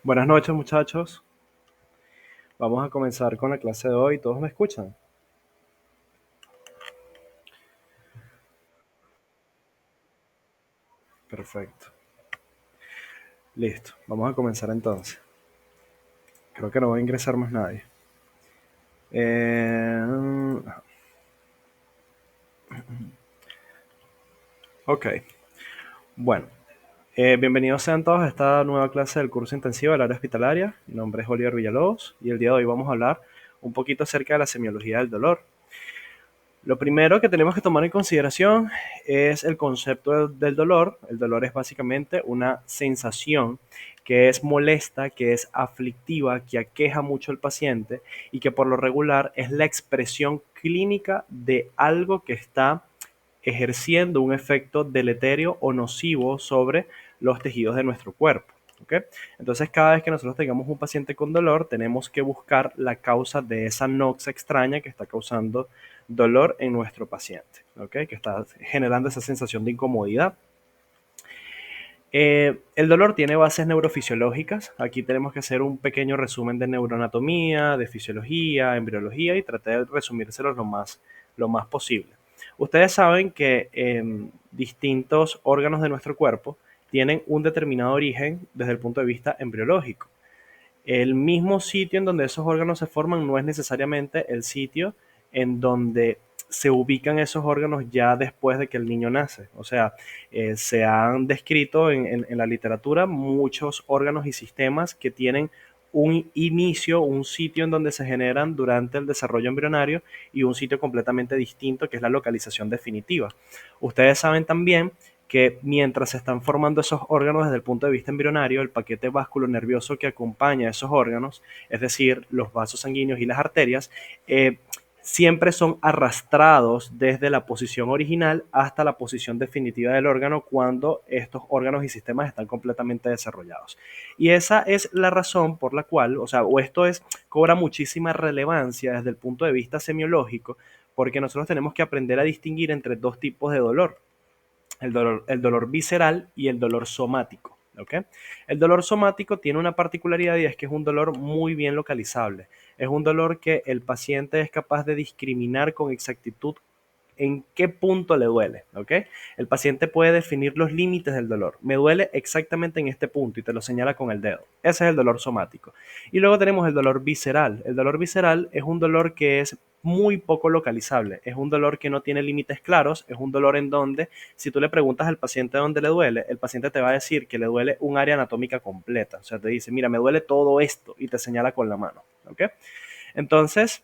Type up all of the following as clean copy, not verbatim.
Buenas noches, muchachos. Vamos a comenzar con la clase de hoy. ¿Todos me escuchan? Perfecto. Listo. Vamos a comenzar entonces. Creo que no va a ingresar más nadie. Eh, ok. Bueno. Bienvenidos sean todos a esta nueva clase del curso intensivo del área hospitalaria. Mi nombre es Oliver Villalobos y el día de hoy vamos a hablar un poquito acerca de la semiología del dolor. Lo primero que tenemos que tomar en consideración es el concepto del dolor. El dolor es básicamente una sensación que es molesta, que es aflictiva, que aqueja mucho al paciente y que por lo regular es la expresión clínica de algo que está ejerciendo un efecto deleterio o nocivo sobre los tejidos de nuestro cuerpo. ¿Ok? Entonces, cada vez que nosotros tengamos un paciente con dolor, tenemos que buscar la causa de esa noxa extraña que está causando dolor en nuestro paciente, ¿ok? Que está generando esa sensación de incomodidad. El dolor tiene bases neurofisiológicas. Aquí tenemos que hacer un pequeño resumen de neuroanatomía, de fisiología, embriología y tratar de resumírselos lo más posible. Ustedes saben que distintos órganos de nuestro cuerpo tienen un determinado origen desde el punto de vista embriológico. El mismo sitio en donde esos órganos se forman no es necesariamente el sitio en donde se ubican esos órganos ya después de que el niño nace. O sea, se han descrito en la literatura muchos órganos y sistemas que tienen un inicio, un sitio en donde se generan durante el desarrollo embrionario y un sitio completamente distinto que es la localización definitiva. Ustedes saben también que mientras se están formando esos órganos desde el punto de vista embrionario, el paquete vasculonervioso que acompaña a esos órganos, es decir, los vasos sanguíneos y las arterias, siempre son arrastrados desde la posición original hasta la posición definitiva del órgano cuando estos órganos y sistemas están completamente desarrollados. Y esa es la razón por la cual, o esto cobra muchísima relevancia desde el punto de vista semiológico, porque nosotros tenemos que aprender a distinguir entre dos tipos de dolor, el dolor visceral y el dolor somático. ¿Okay? El dolor somático tiene una particularidad y es que es un dolor muy bien localizable. Es un dolor que el paciente es capaz de discriminar con exactitud en qué punto le duele, ¿ok? El paciente puede definir los límites del dolor. Me duele exactamente en este punto y te lo señala con el dedo. Ese es el dolor somático. Y luego tenemos el dolor visceral. El dolor visceral es un dolor que es muy poco localizable. Es un dolor que no tiene límites claros. Es un dolor en donde, si tú le preguntas al paciente dónde le duele, el paciente te va a decir que le duele un área anatómica completa. O sea, te dice, mira, me duele todo esto y te señala con la mano, ¿ok? Entonces,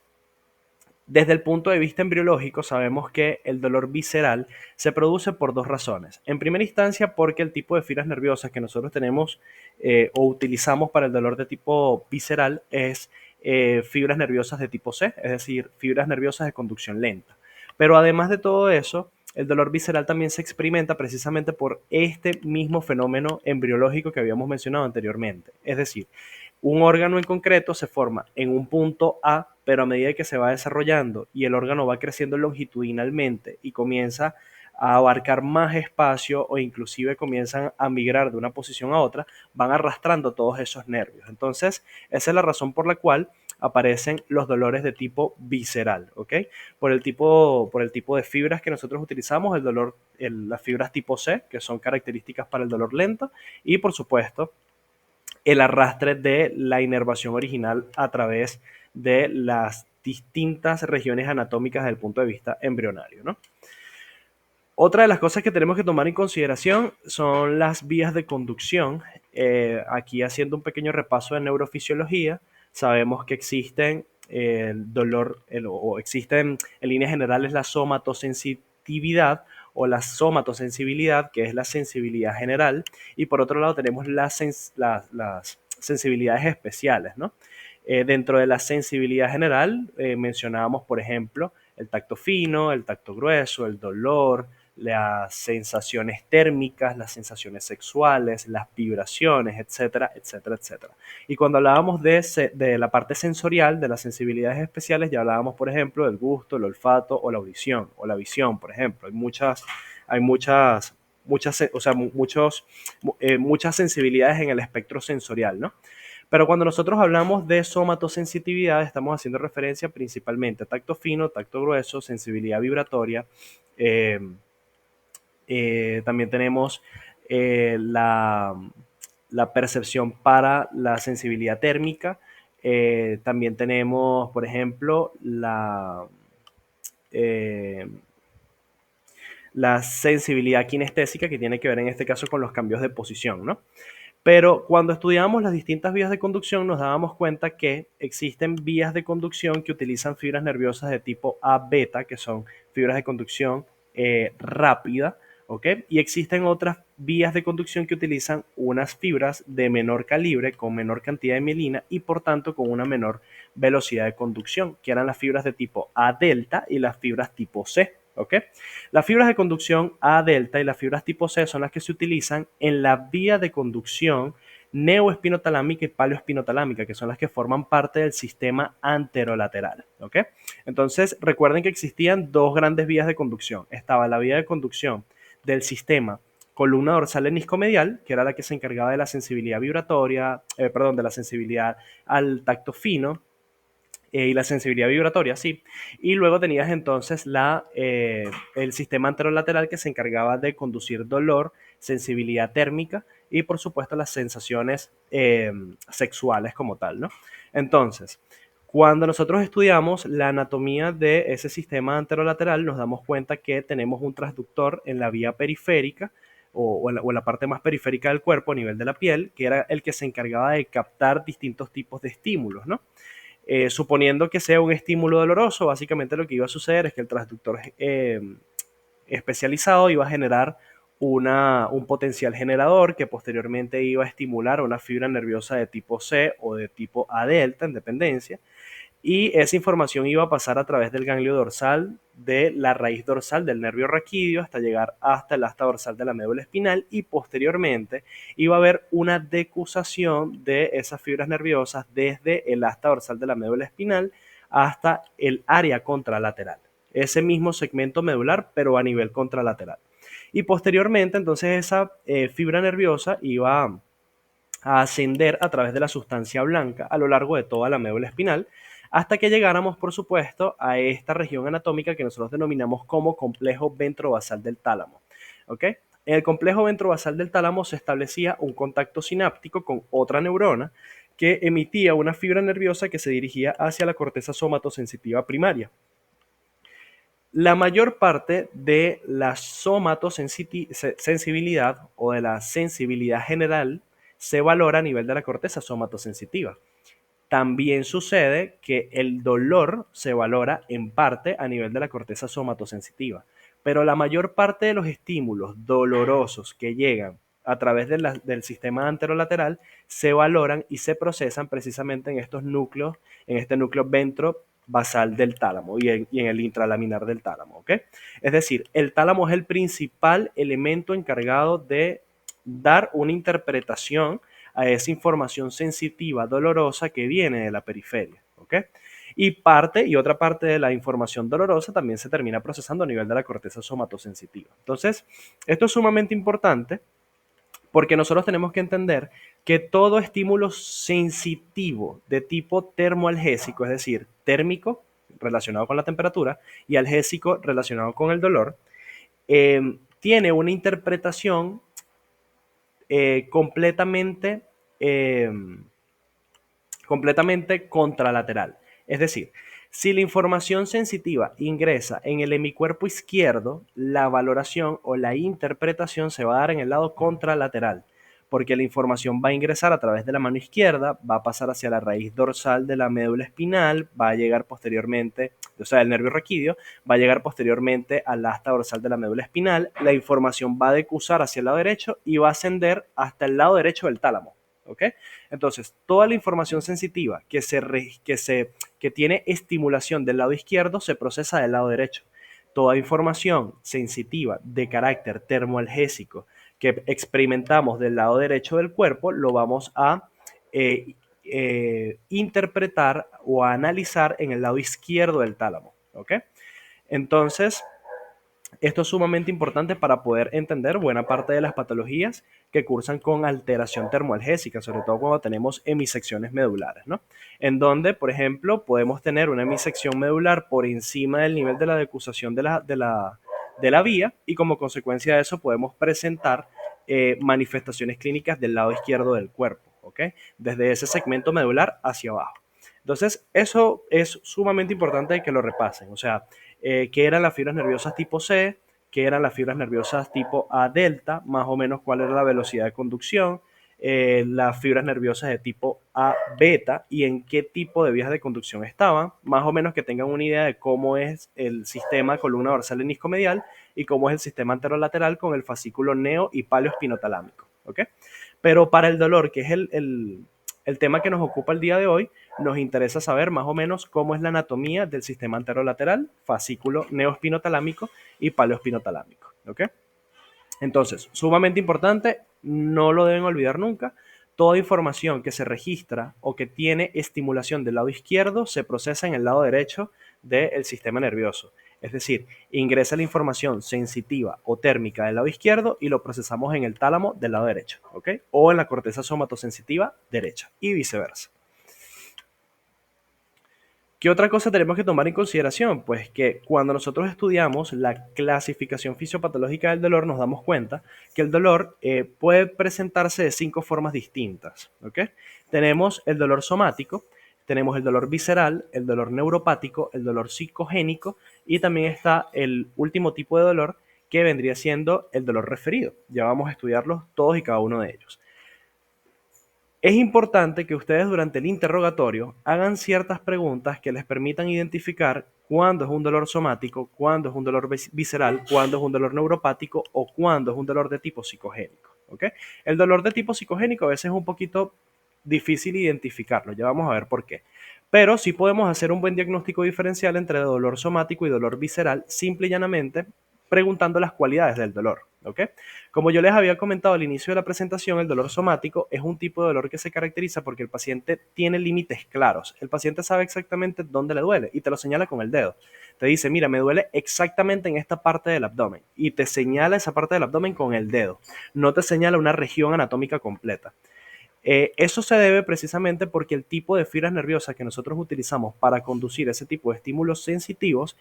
desde el punto de vista embriológico, sabemos que el dolor visceral se produce por dos razones. En primera instancia, porque el tipo de fibras nerviosas que nosotros tenemos o utilizamos para el dolor de tipo visceral es fibras nerviosas de tipo C, es decir, fibras nerviosas de conducción lenta. Pero además de todo eso, el dolor visceral también se experimenta precisamente por este mismo fenómeno embriológico que habíamos mencionado anteriormente. Es decir, un órgano en concreto se forma en un punto A, pero a medida que se va desarrollando y el órgano va creciendo longitudinalmente y comienza a abarcar más espacio o inclusive comienzan a migrar de una posición a otra, van arrastrando todos esos nervios. Entonces, esa es la razón por la cual aparecen los dolores de tipo visceral, ¿ok? Por el tipo de fibras que nosotros utilizamos, las fibras tipo C, que son características para el dolor lento, y por supuesto, el arrastre de la inervación original a través de las distintas regiones anatómicas desde el punto de vista embrionario, ¿no? Otra de las cosas que tenemos que tomar en consideración son las vías de conducción. Aquí haciendo un pequeño repaso de neurofisiología, sabemos que existen o existen en líneas generales la somatosensitividad o la somatosensibilidad, que es la sensibilidad general, y por otro lado tenemos las sensibilidades especiales, ¿no? Dentro de la sensibilidad general mencionábamos, por ejemplo, el tacto fino, el tacto grueso, el dolor, las sensaciones térmicas, las sensaciones sexuales, las vibraciones, etcétera, etcétera, etcétera. Y cuando hablábamos de la parte sensorial, de las sensibilidades especiales, ya hablábamos, por ejemplo, del gusto, el olfato o la audición, o la visión, por ejemplo. Hay muchas, muchas sensibilidades en el espectro sensorial, ¿no? Pero cuando nosotros hablamos de somatosensitividad, estamos haciendo referencia principalmente a tacto fino, tacto grueso, sensibilidad vibratoria. eh, También tenemos la percepción para la sensibilidad térmica. También tenemos, por ejemplo, eh, la sensibilidad kinestésica, que tiene que ver en este caso con los cambios de posición, ¿no? Pero cuando estudiamos las distintas vías de conducción, nos dábamos cuenta que existen vías de conducción que utilizan fibras nerviosas de tipo A beta, que son fibras de conducción rápida, ¿ok? Y existen otras vías de conducción que utilizan unas fibras de menor calibre, con menor cantidad de mielina y por tanto con una menor velocidad de conducción, que eran las fibras de tipo A delta y las fibras tipo C, ¿ok? Las fibras de conducción A delta y las fibras tipo C son las que se utilizan en la vía de conducción neoespinotalámica y paleoespinotalámica, que son las que forman parte del sistema anterolateral. ¿Ok? Entonces, recuerden que existían dos grandes vías de conducción. Estaba la vía de conducción del sistema columna dorsal heniscomedial, que era la que se encargaba de la sensibilidad vibratoria, perdón, de la sensibilidad al tacto fino, y la sensibilidad vibratoria, sí. Y luego tenías entonces el sistema anterolateral que se encargaba de conducir dolor, sensibilidad térmica y por supuesto las sensaciones sexuales como tal, ¿no? Entonces, cuando nosotros estudiamos la anatomía de ese sistema anterolateral, nos damos cuenta que tenemos un transductor en la vía periférica o en la parte más periférica del cuerpo a nivel de la piel, que era el que se encargaba de captar distintos tipos de estímulos, ¿no? Suponiendo que sea un estímulo doloroso, básicamente lo que iba a suceder es que el transductor especializado iba a generar un potencial generador que posteriormente iba a estimular una fibra nerviosa de tipo C o de tipo A delta en dependencia, y esa información iba a pasar a través del ganglio dorsal de la raíz dorsal del nervio raquídeo hasta llegar hasta el asta dorsal de la médula espinal, y posteriormente iba a haber una decusación de esas fibras nerviosas desde el asta dorsal de la médula espinal hasta el área contralateral. Ese mismo segmento medular, pero a nivel contralateral. Y posteriormente, entonces, esa fibra nerviosa iba a ascender a través de la sustancia blanca a lo largo de toda la médula espinal, hasta que llegáramos, por supuesto, a esta región anatómica que nosotros denominamos como complejo ventrovasal del tálamo. ¿Ok? En el complejo ventrovasal del tálamo se establecía un contacto sináptico con otra neurona que emitía una fibra nerviosa que se dirigía hacia la corteza somatosensitiva primaria. La mayor parte de la somatosensibilidad o de la sensibilidad general se valora a nivel de la corteza somatosensitiva. También sucede que el dolor se valora en parte a nivel de la corteza somatosensitiva, pero la mayor parte de los estímulos dolorosos que llegan a través del sistema anterolateral se valoran y se procesan precisamente en estos núcleos, en este núcleo ventrovasal del tálamo y en el intralaminar del tálamo. ¿Ok? Es decir, el tálamo es el principal elemento encargado de dar una interpretación a esa información sensitiva, dolorosa que viene de la periferia. ¿Ok? Y otra parte de la información dolorosa también se termina procesando a nivel de la corteza somatosensitiva. Entonces, esto es sumamente importante porque nosotros tenemos que entender que todo estímulo sensitivo de tipo termoalgésico, es decir, térmico relacionado con la temperatura y algésico relacionado con el dolor, tiene una interpretación completamente eh, completamente contralateral. Es decir, si la información sensitiva ingresa en el hemicuerpo izquierdo, la valoración o la interpretación se va a dar en el lado contralateral, porque la información va a ingresar a través de la mano izquierda, va a pasar hacia la raíz dorsal de la médula espinal, va a llegar posteriormente, o sea, el nervio raquídeo, va a llegar posteriormente al asta dorsal de la médula espinal, la información va a decusar hacia el lado derecho y va a ascender hasta el lado derecho del tálamo. ¿Ok? Entonces, toda la información sensitiva que tiene estimulación del lado izquierdo se procesa del lado derecho. Toda información sensitiva de carácter termoalgésico que experimentamos del lado derecho del cuerpo lo vamos a eh, interpretar o a analizar en el lado izquierdo del tálamo. ¿Ok? Entonces, Esto es sumamente importante para poder entender buena parte de las patologías que cursan con alteración termoalgésica, sobre todo cuando tenemos hemisecciones medulares, ¿no? En donde, por ejemplo, podemos tener una hemisección medular por encima del nivel de la decusación de la vía y como consecuencia de eso podemos presentar manifestaciones clínicas del lado izquierdo del cuerpo, ¿ok? Desde ese segmento medular hacia abajo. Entonces, eso es sumamente importante que lo repasen, o sea, qué eran las fibras nerviosas tipo C, qué eran las fibras nerviosas tipo A delta, más o menos cuál era la velocidad de conducción, las fibras nerviosas de tipo A beta y en qué tipo de vías de conducción estaban, más o menos que tengan una idea de cómo es el sistema columna dorsal menisco-medial y cómo es el sistema anterolateral con el fascículo neo y paleoespinotalámico, ¿ok? Pero para el dolor, que es el tema que nos ocupa el día de hoy, nos interesa saber más o menos cómo es la anatomía del sistema anterolateral, fascículo neoespinotalámico y paleoespinotalámico, ¿ok? Entonces, sumamente importante, no lo deben olvidar nunca. Toda información que se registra o que tiene estimulación del lado izquierdo se procesa en el lado derecho del sistema nervioso. Es decir, ingresa la información sensitiva o térmica del lado izquierdo y lo procesamos en el tálamo del lado derecho, ¿ok? O en la corteza somatosensitiva derecha y viceversa. ¿Qué otra cosa tenemos que tomar en consideración? Pues que cuando nosotros estudiamos la clasificación fisiopatológica del dolor, nos damos cuenta que el dolor puede presentarse de 5 formas distintas. ¿Ok? Tenemos el dolor somático, tenemos el dolor visceral, el dolor neuropático, el dolor psicogénico y también está el último tipo de dolor que vendría siendo el dolor referido. Ya vamos a estudiarlos todos y cada uno de ellos. Es importante que ustedes durante el interrogatorio hagan ciertas preguntas que les permitan identificar cuándo es un dolor somático, cuándo es un dolor visceral, cuándo es un dolor neuropático o cuándo es un dolor de tipo psicogénico. ¿Ok? El dolor de tipo psicogénico a veces es un poquito difícil identificarlo, ya vamos a ver por qué. Pero sí podemos hacer un buen diagnóstico diferencial entre dolor somático y dolor visceral, simple y llanamente preguntando las cualidades del dolor. ¿Ok? Como yo les había comentado al inicio de la presentación, el dolor somático es un tipo de dolor que se caracteriza porque el paciente tiene límites claros. El paciente sabe exactamente dónde le duele y te lo señala con el dedo. Te dice, mira, me duele exactamente en esta parte del abdomen y te señala esa parte del abdomen con el dedo. No te señala una región anatómica completa. Eso se debe precisamente porque el tipo de fibras nerviosas que nosotros utilizamos para conducir ese tipo de estímulos sensitivos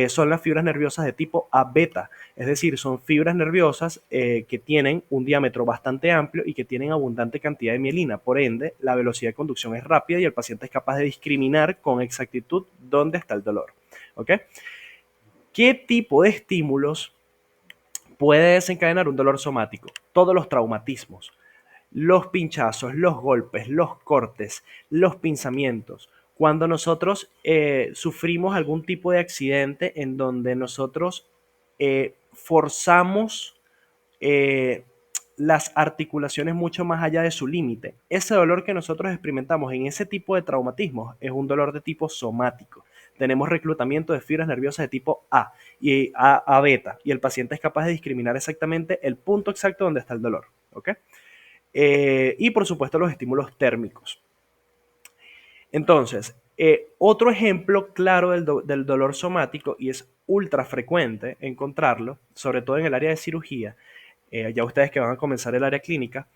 son las fibras nerviosas de tipo A beta, es decir, son fibras nerviosas que tienen un diámetro bastante amplio y que tienen abundante cantidad de mielina. Por ende, la velocidad de conducción es rápida y el paciente es capaz de discriminar con exactitud dónde está el dolor. ¿Ok? ¿Qué tipo de estímulos puede desencadenar un dolor somático? Todos los traumatismos, los pinchazos, los golpes, los cortes, los pinzamientos. Cuando nosotros sufrimos algún tipo de accidente en donde nosotros forzamos eh, las articulaciones mucho más allá de su límite. Ese dolor que nosotros experimentamos en ese tipo de traumatismos es un dolor de tipo somático. Tenemos reclutamiento de fibras nerviosas de tipo A y A beta y el paciente es capaz de discriminar exactamente el punto exacto donde está el dolor. ¿Ok? Y por supuesto los estímulos térmicos. Entonces, otro ejemplo claro del dolor somático, y es ultra frecuente encontrarlo, sobre todo en el área de cirugía, ya ustedes que van a comenzar el área clínica,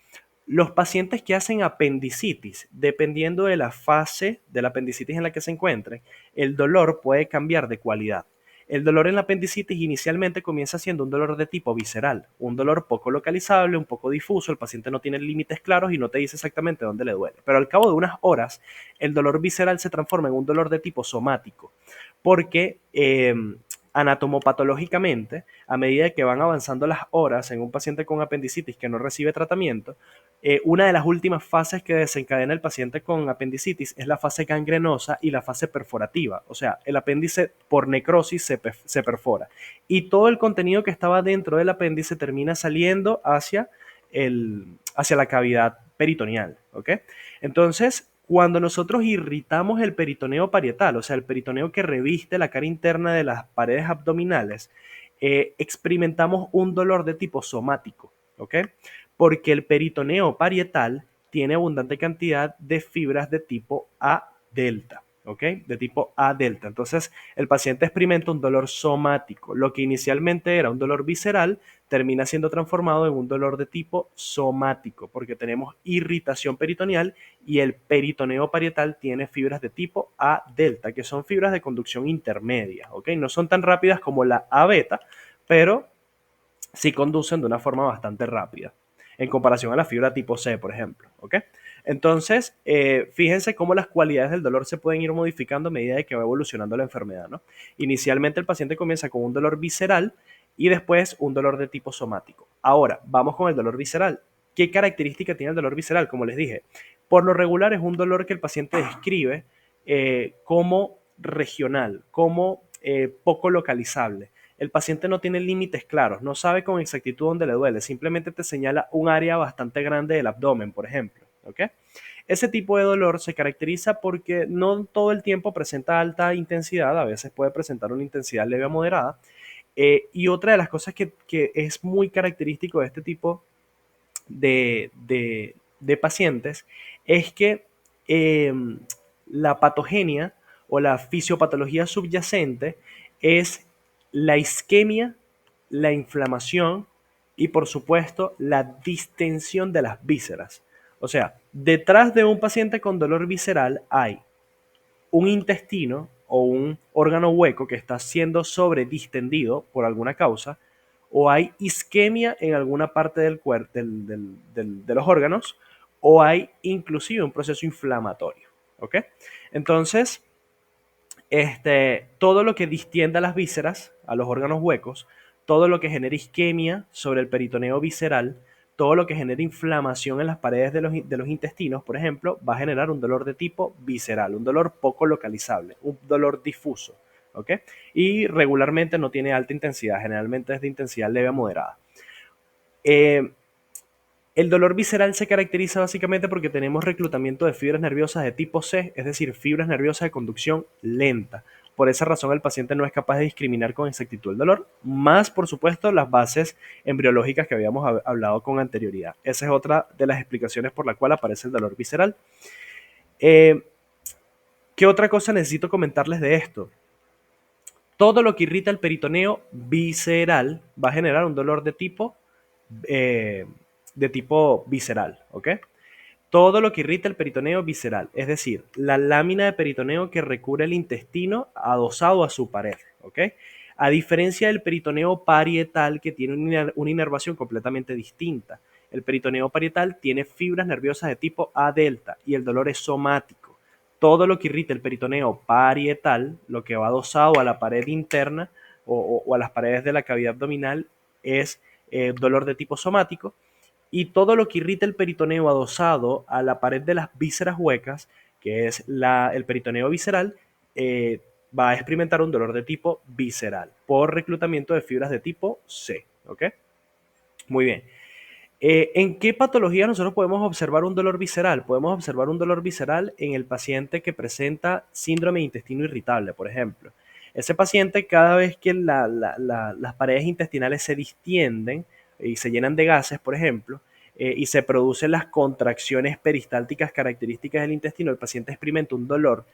los pacientes que hacen apendicitis, dependiendo de la fase de la apendicitis en la que se encuentren, el dolor puede cambiar de cualidad. El dolor en la apendicitis inicialmente comienza siendo un dolor de tipo visceral, un dolor poco localizable, un poco difuso, el paciente no tiene límites claros y no te dice exactamente dónde le duele. Pero al cabo de unas horas, el dolor visceral se transforma en un dolor de tipo somático, porque anatomopatológicamente, a medida que van avanzando las horas en un paciente con apendicitis que no recibe tratamiento, una de las últimas fases que desencadena el paciente con apendicitis es la fase gangrenosa y la fase perforativa. O sea, el apéndice por necrosis se perfora. Y todo el contenido que estaba dentro del apéndice termina saliendo hacia la cavidad peritoneal. ¿Ok? Entonces, cuando nosotros irritamos el peritoneo parietal, o sea, el peritoneo que reviste la cara interna de las paredes abdominales, experimentamos un dolor de tipo somático, ¿ok? Porque el peritoneo parietal tiene abundante cantidad de fibras de tipo A delta, ¿ok? De tipo A delta. Entonces, el paciente experimenta un dolor somático. Lo que inicialmente era un dolor visceral termina siendo transformado en un dolor de tipo somático, porque tenemos irritación peritoneal y el peritoneo parietal tiene fibras de tipo A delta, que son fibras de conducción intermedia, ¿ok? No son tan rápidas como la A beta, pero sí conducen de una forma bastante rápida, en comparación a la fibra tipo C, por ejemplo, ¿ok? Entonces, fíjense cómo las cualidades del dolor se pueden ir modificando a medida de que va evolucionando la enfermedad, ¿no? Inicialmente el paciente comienza con un dolor visceral y después un dolor de tipo somático. Ahora, vamos con el dolor visceral. ¿Qué característica tiene el dolor visceral? Como les dije, por lo regular es un dolor que el paciente describe como regional, como poco localizable. El paciente no tiene límites claros, no sabe con exactitud dónde le duele, simplemente te señala un área bastante grande del abdomen, por ejemplo. ¿Ok? Ese tipo de dolor se caracteriza porque no todo el tiempo presenta alta intensidad, a veces puede presentar una intensidad leve a moderada. Y otra de las cosas que es muy característico de este tipo de pacientes es que eh, la patogenia o la fisiopatología subyacente es la isquemia, la inflamación y por supuesto la distensión de las vísceras. O sea, detrás de un paciente con dolor visceral hay un intestino o un órgano hueco que está siendo sobredistendido por alguna causa, o hay isquemia en alguna parte del cuerpo, de los órganos, o hay inclusive un proceso inflamatorio. ¿Ok? Entonces, todo lo que distienda las vísceras, a los órganos huecos, todo lo que genera isquemia sobre el peritoneo visceral, todo lo que genera inflamación en las paredes de los intestinos, por ejemplo, va a generar un dolor de tipo visceral, un dolor poco localizable, un dolor difuso. ¿Ok? Y regularmente no tiene alta intensidad, generalmente es de intensidad leve a moderada. Eh, el dolor visceral se caracteriza básicamente porque tenemos reclutamiento de fibras nerviosas de tipo C, es decir, fibras nerviosas de conducción lenta. Por esa razón el paciente no es capaz de discriminar con exactitud el dolor, más por supuesto las bases embriológicas que habíamos hablado con anterioridad. Esa es otra de las explicaciones por la cual aparece el dolor visceral. Eh, ¿Qué otra cosa necesito comentarles de esto? Todo lo que irrita el peritoneo visceral va a generar un dolor eh, de tipo visceral, ¿ok? Todo lo que irrita el peritoneo visceral, es decir, la lámina de peritoneo que recubre el intestino adosado a su pared, ¿ok? A diferencia del peritoneo parietal que tiene una inervación completamente distinta. El peritoneo parietal tiene fibras nerviosas de tipo A delta y el dolor es somático. Todo lo que irrita el peritoneo parietal, lo que va adosado a la pared interna o a las paredes de la cavidad abdominal, es dolor de tipo somático, y todo lo que irrita el peritoneo adosado a la pared de las vísceras huecas, que es el peritoneo visceral, eh, va a experimentar un dolor de tipo visceral por reclutamiento de fibras de tipo C. ¿Ok? Muy bien. ¿En qué patología nosotros podemos observar un dolor visceral? Podemos observar un dolor visceral en el paciente que presenta síndrome de intestino irritable, por ejemplo. Ese paciente, cada vez que las paredes intestinales se distienden y se llenan de gases, por ejemplo, y se producen las contracciones peristálticas características del intestino, el paciente experimenta un dolor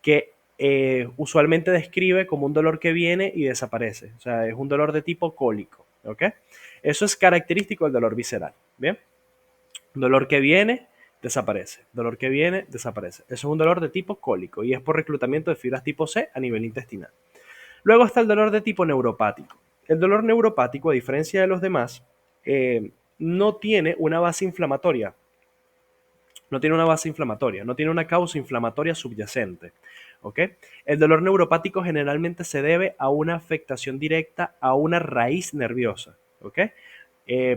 que usualmente describe como un dolor que viene y desaparece. O sea, es un dolor de tipo cólico. ¿Ok? Eso es característico del dolor visceral. Bien. Dolor que viene, desaparece. Dolor que viene, desaparece. Eso es un dolor de tipo cólico y es por reclutamiento de fibras tipo C a nivel intestinal. Luego está el dolor de tipo neuropático. El dolor neuropático, a diferencia de los demás, no tiene una base inflamatoria. No tiene una base inflamatoria, no tiene una causa inflamatoria subyacente. ¿Ok? El dolor neuropático generalmente se debe a una afectación directa a una raíz nerviosa. ¿Ok?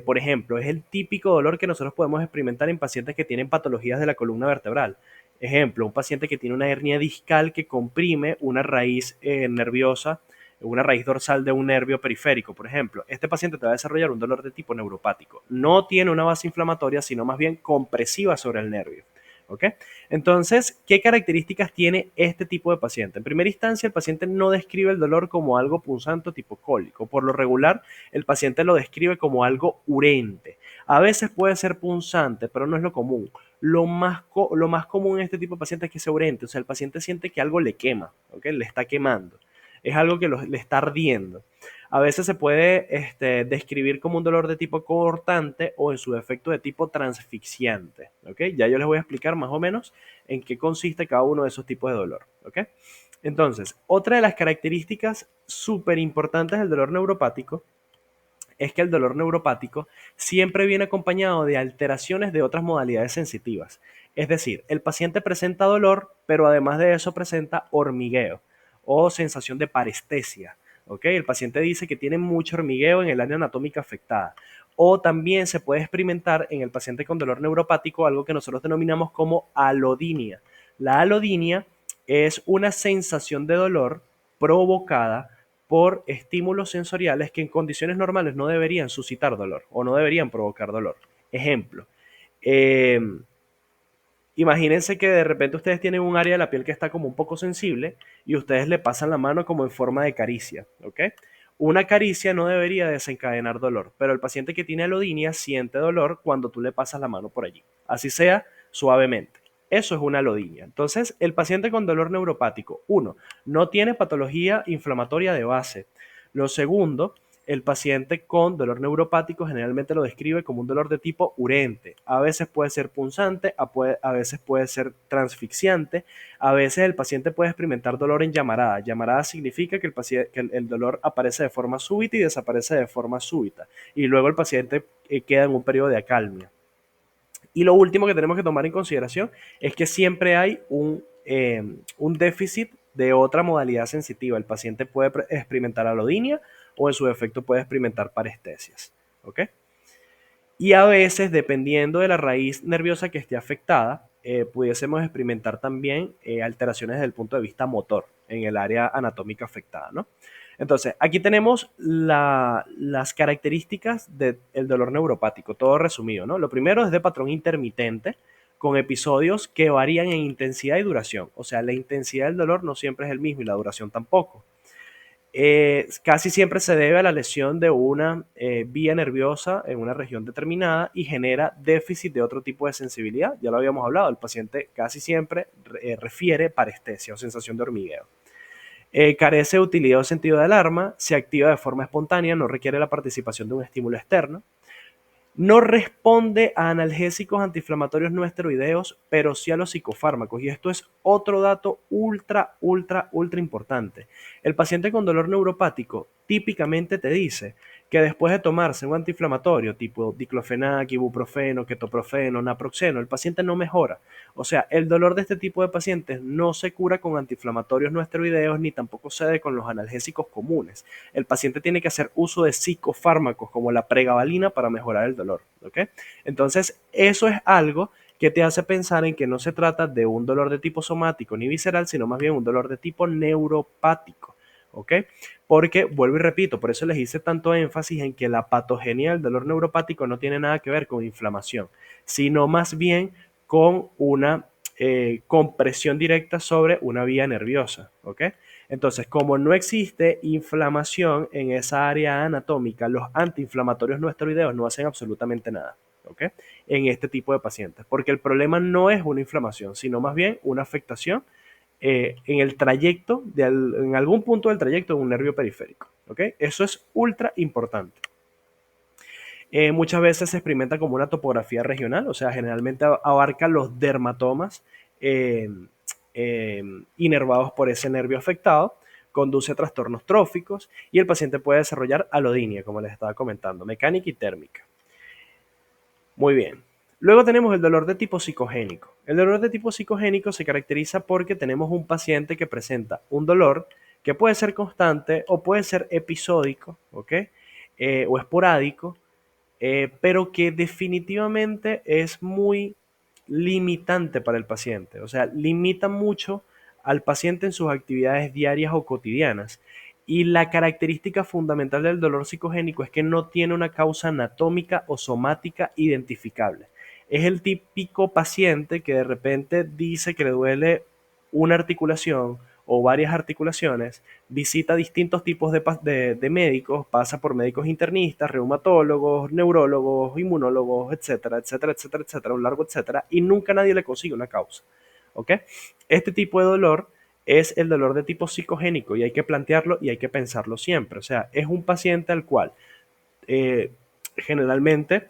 Por ejemplo, es el típico dolor que nosotros podemos experimentar en pacientes que tienen patologías de la columna vertebral. Ejemplo, un paciente que tiene una hernia discal que comprime una raíz nerviosa, una raíz dorsal de un nervio periférico, por ejemplo. Este paciente te va a desarrollar un dolor de tipo neuropático. No tiene una base inflamatoria, sino más bien compresiva sobre el nervio. ¿Ok? Entonces, ¿qué características tiene este tipo de paciente? En primera instancia, el paciente no describe el dolor como algo punzante tipo cólico. Por lo regular, el paciente lo describe como algo urente. A veces puede ser punzante, pero no es lo común. lo más común en este tipo de pacientes es que sea urente, o sea, el paciente siente que algo le quema, ¿ok? Le está quemando, es algo que le está ardiendo. A veces se puede describir como un dolor de tipo cortante o en su defecto de tipo transfixiante, ¿ok? Ya yo les voy a explicar más o menos en qué consiste cada uno de esos tipos de dolor, ¿ok? Entonces, otra de las características súper importantes del dolor neuropático es que el dolor neuropático siempre viene acompañado de alteraciones de otras modalidades sensitivas. Es decir, el paciente presenta dolor, pero además de eso presenta hormigueo o sensación de parestesia. ¿Ok? El paciente dice que tiene mucho hormigueo en el área anatómica afectada. O también se puede experimentar en el paciente con dolor neuropático algo que nosotros denominamos como alodinia. La alodinia es una sensación de dolor provocada por estímulos sensoriales que en condiciones normales no deberían suscitar dolor o no deberían provocar dolor. Ejemplo, eh, imagínense que de repente ustedes tienen un área de la piel que está como un poco sensible y ustedes le pasan la mano como en forma de caricia, ¿ok? Una caricia no debería desencadenar dolor, pero el paciente que tiene alodinia siente dolor cuando tú le pasas la mano por allí, así sea suavemente. Eso es una alodinia. Entonces, el paciente con dolor neuropático, uno, no tiene patología inflamatoria de base. Lo segundo, el paciente con dolor neuropático generalmente lo describe como un dolor de tipo urente. A veces puede ser punzante, a veces puede ser transfixiante, a veces el paciente puede experimentar dolor en llamarada. Llamarada significa que el dolor aparece de forma súbita y desaparece de forma súbita. Y luego el paciente queda en un periodo de acalmia. Y lo último que tenemos que tomar en consideración es que siempre hay un déficit de otra modalidad sensitiva. El paciente puede experimentar alodinia o en su defecto puede experimentar parestesias. ¿Ok? Y a veces, dependiendo de la raíz nerviosa que esté afectada, pudiésemos experimentar también alteraciones desde el punto de vista motor en el área anatómica afectada, ¿no? Entonces, aquí tenemos las características del dolor neuropático, todo resumido, ¿no? Lo primero es de patrón intermitente, con episodios que varían en intensidad y duración. O sea, la intensidad del dolor no siempre es el mismo y la duración tampoco. Casi siempre se debe a la lesión de una vía nerviosa en una región determinada y genera déficit de otro tipo de sensibilidad. Ya lo habíamos hablado, el paciente casi siempre refiere parestesia o sensación de hormigueo. Carece de utilidad o sentido de alarma, se activa de forma espontánea, no requiere la participación de un estímulo externo. No responde a analgésicos antiinflamatorios no esteroideos, pero sí a los psicofármacos. Y esto es otro dato ultra importante. El paciente con dolor neuropático típicamente te dice que después de tomarse un antiinflamatorio tipo diclofenac, ibuprofeno, ketoprofeno, naproxeno, el paciente no mejora. O sea, el dolor de este tipo de pacientes no se cura con antiinflamatorios no esteroideos ni tampoco cede con los analgésicos comunes. El paciente tiene que hacer uso de psicofármacos como la pregabalina para mejorar el dolor. ¿Ok? Entonces, eso es algo que te hace pensar en que no se trata de un dolor de tipo somático ni visceral, sino más bien un dolor de tipo neuropático. ¿Ok? Porque, vuelvo y repito, por eso les hice tanto énfasis en que la patogenia del dolor neuropático no tiene nada que ver con inflamación, sino más bien con una compresión directa sobre una vía nerviosa. ¿Ok? Entonces, como no existe inflamación en esa área anatómica, los antiinflamatorios no esteroideos no hacen absolutamente nada, ¿ok? En este tipo de pacientes, porque el problema no es una inflamación, sino más bien una afectación en el trayecto, en algún punto del trayecto de un nervio periférico, ¿ok? Eso es ultra importante. Muchas veces se experimenta como una topografía regional, o sea, generalmente abarca los dermatomas eh, inervados por ese nervio afectado, conduce a trastornos tróficos y el paciente puede desarrollar alodinia, como les estaba comentando, mecánica y térmica. Muy bien. Luego tenemos el dolor de tipo psicogénico. El dolor de tipo psicogénico se caracteriza porque tenemos un paciente que presenta un dolor que puede ser constante o puede ser episódico, ¿ok? O esporádico, pero que definitivamente es muy limitante para el paciente. O sea, limita mucho al paciente en sus actividades diarias o cotidianas. Y la característica fundamental del dolor psicogénico es que no tiene una causa anatómica o somática identificable. Es el típico paciente que de repente dice que le duele una articulación o varias articulaciones, visita distintos tipos de médicos, pasa por médicos internistas, reumatólogos, neurólogos, inmunólogos, etcétera, etcétera, etcétera, etcétera, un largo etcétera, y nunca nadie le consigue una causa. ¿Ok? Este tipo de dolor es el dolor de tipo psicogénico y hay que plantearlo y hay que pensarlo siempre. O sea, es un paciente al cual eh, generalmente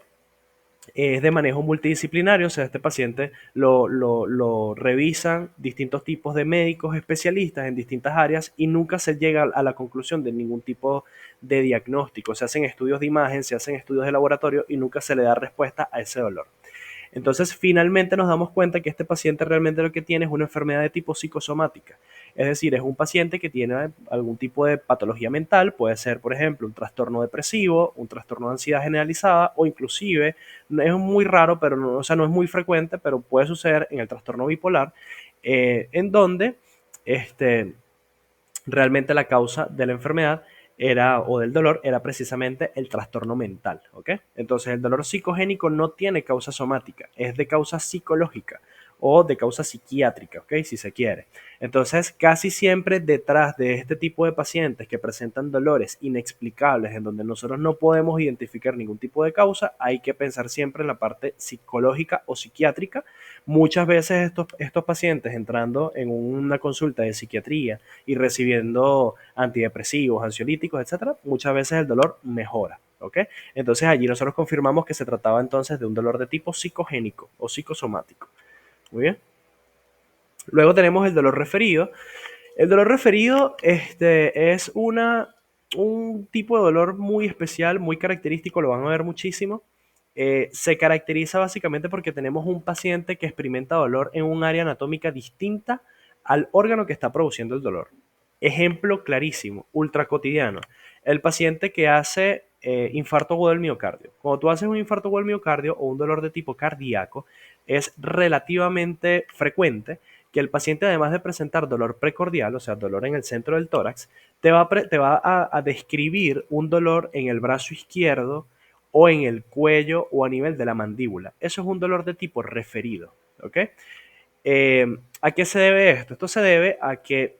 es de manejo multidisciplinario, o sea, este paciente lo revisan distintos tipos de médicos especialistas en distintas áreas y nunca se llega a la conclusión de ningún tipo de diagnóstico. Se hacen estudios de imagen, se hacen estudios de laboratorio y nunca se le da respuesta a ese dolor. Entonces, finalmente nos damos cuenta que este paciente realmente lo que tiene es una enfermedad de tipo psicosomática. Es decir, es un paciente que tiene algún tipo de patología mental, puede ser, por ejemplo, un trastorno depresivo, un trastorno de ansiedad generalizada o inclusive, es muy raro, pero no, o sea, no es muy frecuente, pero puede suceder en el trastorno bipolar, en donde este, realmente la causa de la enfermedad era, o del dolor era precisamente el trastorno mental, ¿ok? Entonces el dolor psicogénico no tiene causa somática, es de causa psicológica o de causa psiquiátrica, ¿ok? Si se quiere. Entonces casi siempre detrás de este tipo de pacientes que presentan dolores inexplicables en donde nosotros no podemos identificar ningún tipo de causa, hay que pensar siempre en la parte psicológica o psiquiátrica. Muchas veces estos pacientes entrando en una consulta de psiquiatría y recibiendo antidepresivos, ansiolíticos, etcétera, muchas veces el dolor mejora. ¿Ok? Entonces allí nosotros confirmamos que se trataba entonces de un dolor de tipo psicogénico o psicosomático. Muy bien. Luego tenemos el dolor referido. El dolor referido es un tipo de dolor muy especial, muy característico, lo van a ver muchísimo. Se caracteriza básicamente porque tenemos un paciente que experimenta dolor en un área anatómica distinta al órgano que está produciendo el dolor. Ejemplo clarísimo, ultra cotidiano. El paciente que hace infarto agudo del miocardio. Cuando tú haces un infarto agudo del miocardio o un dolor de tipo cardíaco, es relativamente frecuente que el paciente, además de presentar dolor precordial, o sea, dolor en el centro del tórax, te va a describir un dolor en el brazo izquierdo o en el cuello o a nivel de la mandíbula. Eso es un dolor de tipo referido. ¿Ok? ¿A qué se debe esto? Esto se debe a que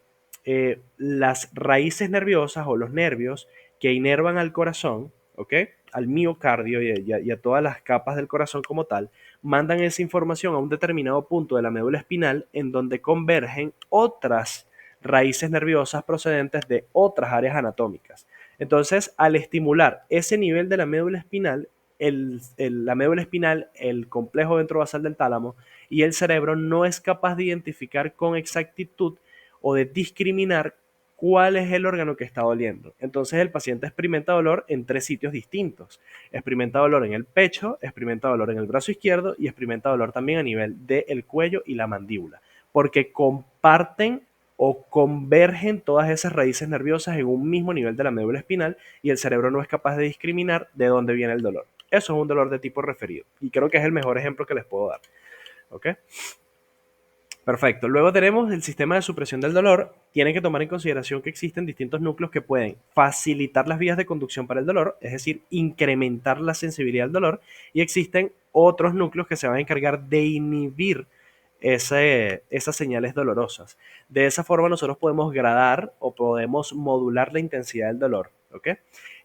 las raíces nerviosas o los nervios que inervan al corazón, ¿ok? Al miocardio y a todas las capas del corazón como tal, mandan esa información a un determinado punto de la médula espinal en donde convergen otras raíces nerviosas procedentes de otras áreas anatómicas. Entonces, al estimular ese nivel de la médula espinal, la médula espinal, el complejo ventrovasal del tálamo y el cerebro no es capaz de identificar con exactitud o de discriminar cuál es el órgano que está doliendo. Entonces el paciente experimenta dolor en tres sitios distintos. Experimenta dolor en el pecho, experimenta dolor en el brazo izquierdo y experimenta dolor también a nivel del cuello y la mandíbula, porque comparten o convergen todas esas raíces nerviosas en un mismo nivel de la médula espinal y el cerebro no es capaz de discriminar de dónde viene el dolor. Eso es un dolor de tipo referido y creo que es el mejor ejemplo que les puedo dar. ¿Ok? Perfecto. Luego tenemos el sistema de supresión del dolor. Tienen que tomar en consideración que existen distintos núcleos que pueden facilitar las vías de conducción para el dolor, es decir, incrementar la sensibilidad al dolor, y existen otros núcleos que se van a encargar de inhibir esas señales dolorosas. De esa forma nosotros podemos gradar o podemos modular la intensidad del dolor. ¿Ok?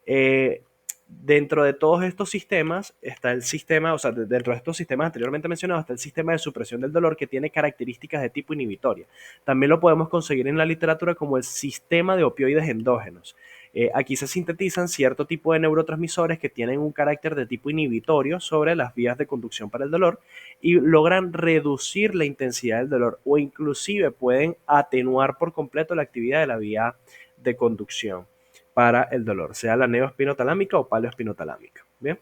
Eh, Dentro de todos estos sistemas está el sistema, o sea, dentro de estos sistemas anteriormente mencionados está el sistema de supresión del dolor que tiene características de tipo inhibitoria. También lo podemos conseguir en la literatura como el sistema de opioides endógenos. Aquí se sintetizan cierto tipo de neurotransmisores que tienen un carácter de tipo inhibitorio sobre las vías de conducción para el dolor y logran reducir la intensidad del dolor o inclusive pueden atenuar por completo la actividad de la vía de conducción para el dolor, sea la neoespinotalámica o paleoespinotalámica. Bien,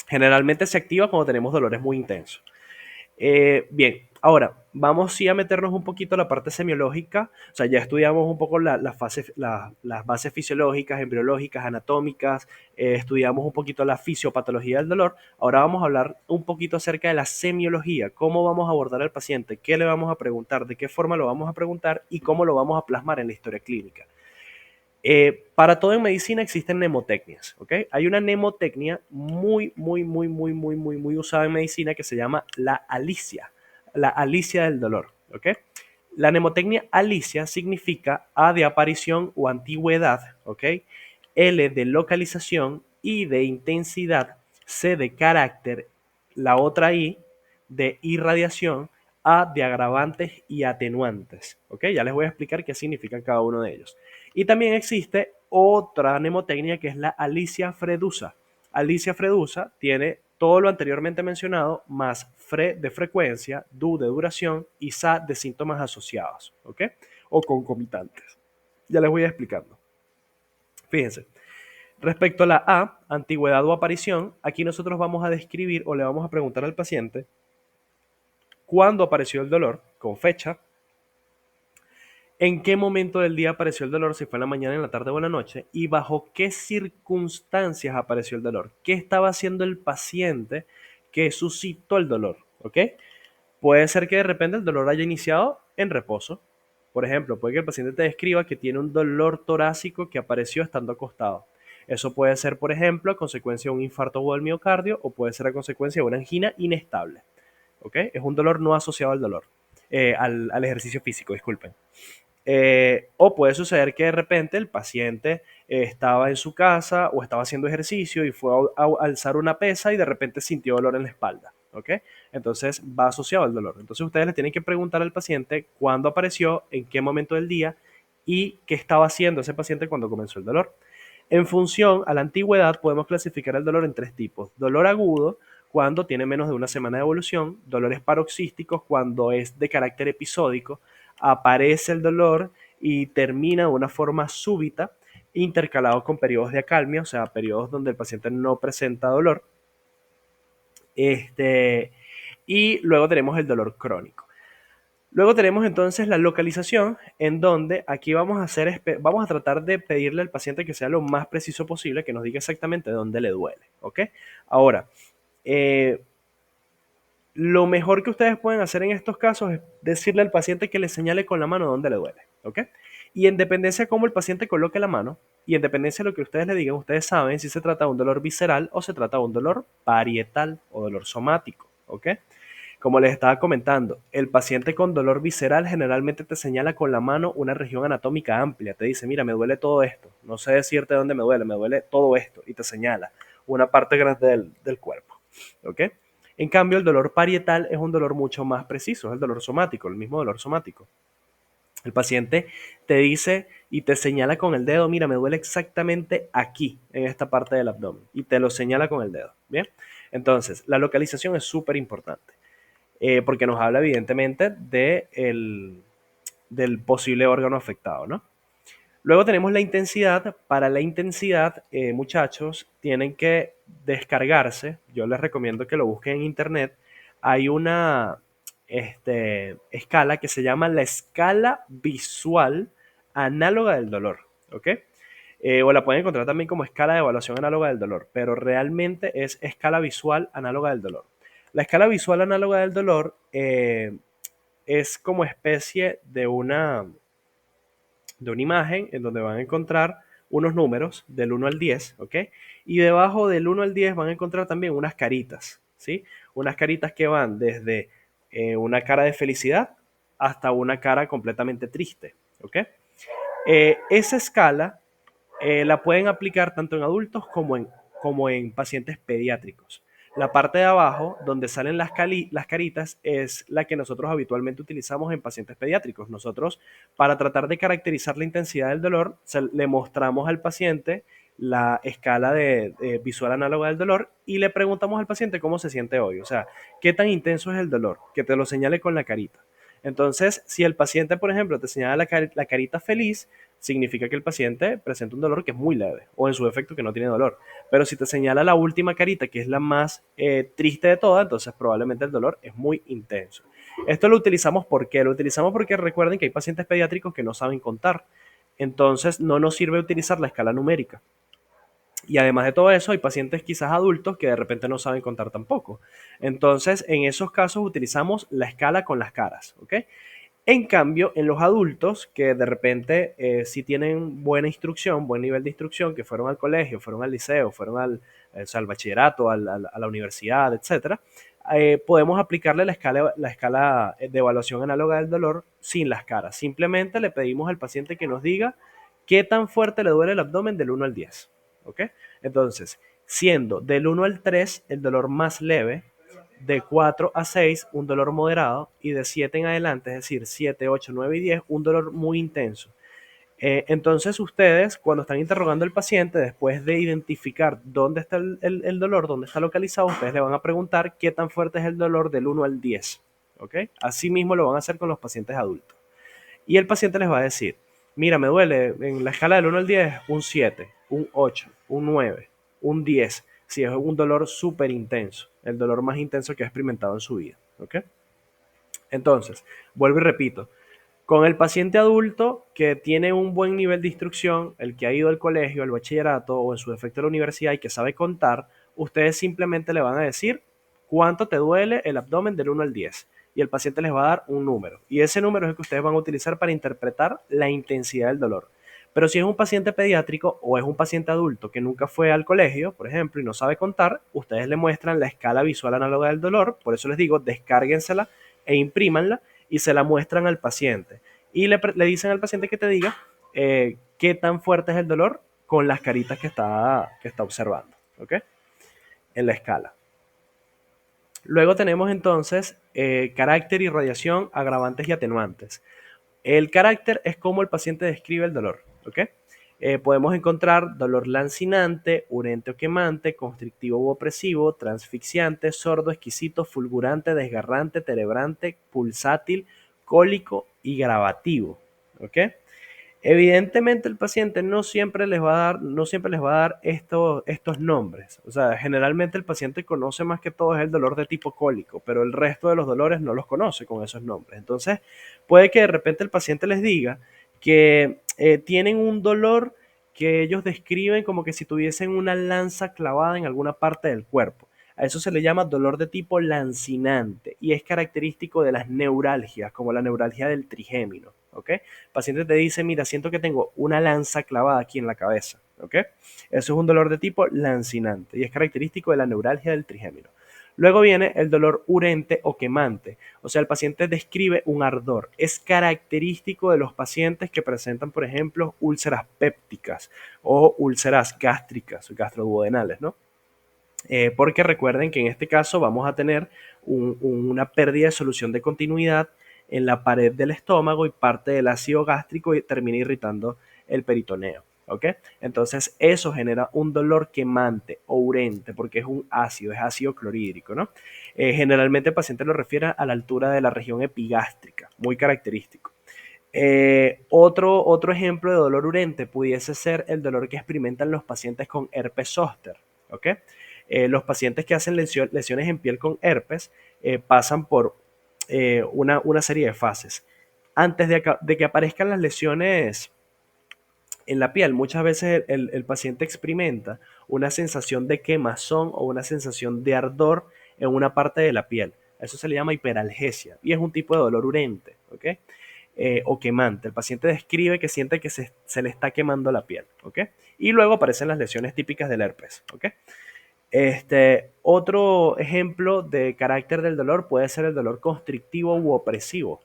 generalmente se activa cuando tenemos dolores muy intensos. Bien, ahora vamos sí a meternos un poquito a la parte semiológica, o sea, ya estudiamos un poco las bases fisiológicas, embriológicas, anatómicas, estudiamos un poquito la fisiopatología del dolor, ahora vamos a hablar un poquito acerca de la semiología, cómo vamos a abordar al paciente, qué le vamos a preguntar, de qué forma lo vamos a preguntar y cómo lo vamos a plasmar en la historia clínica. Para todo en medicina existen mnemotecnias, ¿ok? Hay una mnemotecnia muy usada en medicina que se llama la alicia del dolor, ¿ok? La mnemotecnia Alicia significa A de aparición o antigüedad, ¿ok? L de localización, I de intensidad, C de carácter, la otra I de irradiación, A de agravantes y atenuantes, ¿ok? Ya les voy a explicar qué significan cada uno de ellos. Y también existe otra mnemotecnia que es la Alicia Fredusa. Alicia Fredusa tiene todo lo anteriormente mencionado más fre de frecuencia, du de duración y sa de síntomas asociados, ¿ok? O concomitantes. Ya les voy explicando. Fíjense, respecto a la A, antigüedad o aparición, aquí nosotros vamos a describir o le vamos a preguntar al paciente cuándo apareció el dolor, con fecha, en qué momento del día apareció el dolor, si fue en la mañana, en la tarde o en la noche, y bajo qué circunstancias apareció el dolor, qué estaba haciendo el paciente que suscitó el dolor, ¿ok? Puede ser que de repente el dolor haya iniciado en reposo. Por ejemplo, puede que el paciente te describa que tiene un dolor torácico que apareció estando acostado. Eso puede ser, por ejemplo, a consecuencia de un infarto o del miocardio o puede ser a consecuencia de una angina inestable. ¿Ok? Es un dolor no asociado al dolor, al ejercicio físico, disculpen. O puede suceder que de repente el paciente estaba en su casa o estaba haciendo ejercicio y fue a alzar una pesa y de repente sintió dolor en la espalda. ¿Ok? Entonces va asociado al dolor. Entonces ustedes le tienen que preguntar al paciente cuándo apareció, en qué momento del día y qué estaba haciendo ese paciente cuando comenzó el dolor. En función a la antigüedad podemos clasificar el dolor en tres tipos. Dolor agudo, cuando tiene menos de una semana de evolución. Dolores paroxísticos, cuando es de carácter episódico, aparece el dolor y termina de una forma súbita, intercalado con periodos de acalmia, o sea, periodos donde el paciente no presenta dolor. Y luego tenemos el dolor crónico. Luego tenemos entonces la localización, en donde aquí vamos a tratar de pedirle al paciente que sea lo más preciso posible, que nos diga exactamente dónde le duele, ¿ok? Ahora, eh, lo mejor que ustedes pueden hacer en estos casos es decirle al paciente que le señale con la mano dónde le duele, ¿ok? Y en dependencia de cómo el paciente coloque la mano, y en dependencia de lo que ustedes le digan, ustedes saben si se trata de un dolor visceral o se trata de un dolor parietal o dolor somático, ¿ok? Como les estaba comentando, el paciente con dolor visceral generalmente te señala con la mano una región anatómica amplia. Te dice, mira, me duele todo esto. No sé decirte dónde me duele todo esto. Y te señala una parte grande del cuerpo. ¿Ok? En cambio, el dolor parietal es un dolor mucho más preciso, es el dolor somático, el mismo dolor somático. El paciente te dice y te señala con el dedo, mira, me duele exactamente aquí, en esta parte del abdomen. Y te lo señala con el dedo. Bien. Entonces, la localización es súper importante. Porque nos habla evidentemente del posible órgano afectado, ¿no? Luego tenemos la intensidad. Para la intensidad, muchachos, tienen que descargarse. Yo les recomiendo que lo busquen en internet. Hay una escala que se llama la escala visual análoga del dolor, ¿ok? O la pueden encontrar también como escala de evaluación análoga del dolor, pero realmente es escala visual análoga del dolor. La escala visual análoga del dolor es como especie de una imagen en donde van a encontrar unos números del 1 al 10, ¿ok? Y debajo del 1 al 10 van a encontrar también unas caritas, ¿sí? Unas caritas que van desde una cara de felicidad hasta una cara completamente triste, ¿ok? Esa escala la pueden aplicar tanto en adultos como en pacientes pediátricos. La parte de abajo, donde salen las caritas, es la que nosotros habitualmente utilizamos en pacientes pediátricos. Nosotros, para tratar de caracterizar la intensidad del dolor, le mostramos al paciente la escala de visual análoga del dolor y le preguntamos al paciente cómo se siente hoy. O sea, qué tan intenso es el dolor, que te lo señale con la carita. Entonces, si el paciente, por ejemplo, te señala la carita feliz, significa que el paciente presenta un dolor que es muy leve o en su efecto que no tiene dolor. Pero si te señala la última carita, que es la más triste de todas, entonces probablemente el dolor es muy intenso. Esto lo utilizamos ¿por qué? Lo utilizamos porque recuerden que hay pacientes pediátricos que no saben contar. Entonces no nos sirve utilizar la escala numérica. Y además de todo eso, hay pacientes quizás adultos que de repente no saben contar tampoco. Entonces, en esos casos utilizamos la escala con las caras, ¿ok? En cambio, en los adultos que de repente sí tienen buena instrucción, buen nivel de instrucción, que fueron al colegio, fueron al liceo, fueron al bachillerato, a la universidad, etcétera, podemos aplicarle la escala de evaluación análoga del dolor sin las caras. Simplemente le pedimos al paciente que nos diga qué tan fuerte le duele el abdomen del 1 al 10. ¿Ok? Entonces, siendo del 1 al 3 el dolor más leve, de 4 a 6 un dolor moderado y de 7 en adelante, es decir, 7, 8, 9 y 10 un dolor muy intenso. Entonces ustedes, cuando están interrogando al paciente, después de identificar dónde está el dolor, dónde está localizado, ustedes le van a preguntar qué tan fuerte es el dolor del 1 al 10. ¿Ok? Así mismo lo van a hacer con los pacientes adultos. Y el paciente les va a decir, mira, me duele en la escala del 1 al 10, un 7, un 8, un 9, un 10, si es un dolor súper intenso, el dolor más intenso que ha experimentado en su vida. ¿Ok? Entonces, vuelvo y repito, con el paciente adulto que tiene un buen nivel de instrucción, el que ha ido al colegio, al bachillerato o en su defecto a la universidad y que sabe contar, ustedes simplemente le van a decir cuánto te duele el abdomen del 1 al 10 y el paciente les va a dar un número. Y ese número es el que ustedes van a utilizar para interpretar la intensidad del dolor. Pero si es un paciente pediátrico o es un paciente adulto que nunca fue al colegio, por ejemplo, y no sabe contar, ustedes le muestran la escala visual análoga del dolor, por eso les digo, descárguensela e imprímanla y se la muestran al paciente. Y le dicen al paciente que te diga qué tan fuerte es el dolor con las caritas que está observando, ¿ok? En la escala. Luego tenemos entonces carácter y radiación, agravantes y atenuantes. El carácter es cómo el paciente describe el dolor, ¿ok? Podemos encontrar dolor lancinante, urente o quemante, constrictivo u opresivo, transfixiante, sordo, exquisito, fulgurante, desgarrante, terebrante, pulsátil, cólico y gravativo, ¿ok? Evidentemente el paciente no siempre les va a dar estos nombres. O sea, generalmente el paciente conoce más que todo es el dolor de tipo cólico, pero el resto de los dolores no los conoce con esos nombres. Entonces, puede que de repente el paciente les diga que tienen un dolor que ellos describen como que si tuviesen una lanza clavada en alguna parte del cuerpo. A eso se le llama dolor de tipo lancinante y es característico de las neuralgias, como la neuralgia del trigémino. ¿Ok? El paciente te dice, mira, siento que tengo una lanza clavada aquí en la cabeza. ¿Ok? Eso es un dolor de tipo lancinante y es característico de la neuralgia del trigémino. Luego viene el dolor urente o quemante, o sea, el paciente describe un ardor. Es característico de los pacientes que presentan, por ejemplo, úlceras pépticas o úlceras gástricas, gastroduodenales, ¿no? Porque recuerden que en este caso vamos a tener una pérdida de solución de continuidad en la pared del estómago y parte del ácido gástrico y termina irritando el peritoneo. ¿Ok? Entonces eso genera un dolor quemante o urente porque es ácido clorhídrico, ¿no? Generalmente el paciente lo refiere a la altura de la región epigástrica, muy característico. Otro ejemplo de dolor urente pudiese ser el dolor que experimentan los pacientes con herpes zóster. ¿Ok? Los pacientes que hacen lesiones en piel con herpes pasan por una serie de fases. Antes de que aparezcan las lesiones en la piel, muchas veces el paciente experimenta una sensación de quemazón o una sensación de ardor en una parte de la piel. Eso se le llama hiperalgesia y es un tipo de dolor urente, ¿ok? O quemante. El paciente describe que siente que se le está quemando la piel, ¿ok? Y luego aparecen las lesiones típicas del herpes, ¿ok? Otro ejemplo de carácter del dolor puede ser el dolor constrictivo u opresivo.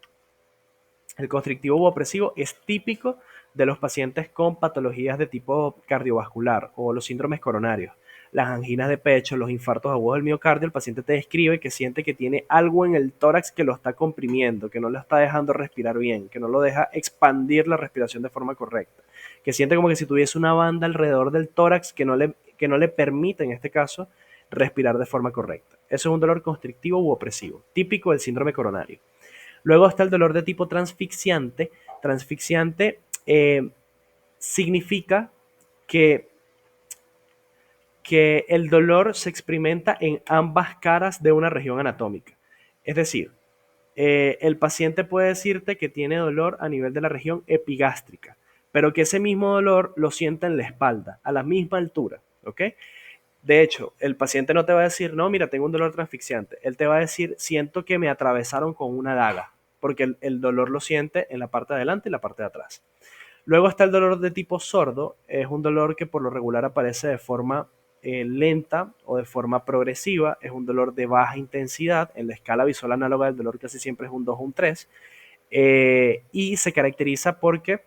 El constrictivo u opresivo es típico de los pacientes con patologías de tipo cardiovascular o los síndromes coronarios, las anginas de pecho, los infartos agudos del miocardio. El paciente te describe que siente que tiene algo en el tórax que lo está comprimiendo, que no lo está dejando respirar bien, que no lo deja expandir la respiración de forma correcta, que siente como que si tuviese una banda alrededor del tórax que no le permite, en este caso, respirar de forma correcta. Eso es un dolor constrictivo u opresivo, típico del síndrome coronario. Luego está el dolor de tipo transfixiante. Transfixiante significa que, que el dolor se experimenta en ambas caras de una región anatómica. Es decir, el paciente puede decirte que tiene dolor a nivel de la región epigástrica, pero que ese mismo dolor lo siente en la espalda, a la misma altura. ¿Ok? De hecho, el paciente no te va a decir, no, mira, tengo un dolor transfixiante. Él te va a decir, siento que me atravesaron con una daga, porque el dolor lo siente en la parte de adelante y la parte de atrás. Luego está el dolor de tipo sordo. Es un dolor que por lo regular aparece de forma lenta o de forma progresiva, es un dolor de baja intensidad, en la escala visual análoga del dolor casi siempre es un 2 o un 3, y se caracteriza porque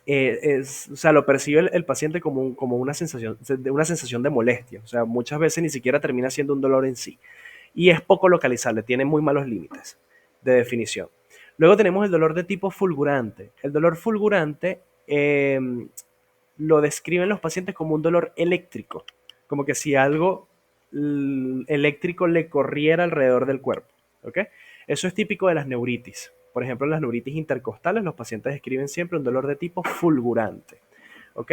o sea, lo percibe el paciente como, como una sensación de molestia. O sea, muchas veces ni siquiera termina siendo un dolor en sí. Y es poco localizable, tiene muy malos límites de definición. Luego tenemos el dolor de tipo fulgurante. El dolor fulgurante lo describen los pacientes como un dolor eléctrico, como que si algo eléctrico le corriera alrededor del cuerpo. ¿Ok? Eso es típico de las neuritis. Por ejemplo, en las neuritis intercostales, los pacientes describen siempre un dolor de tipo fulgurante. ¿Ok?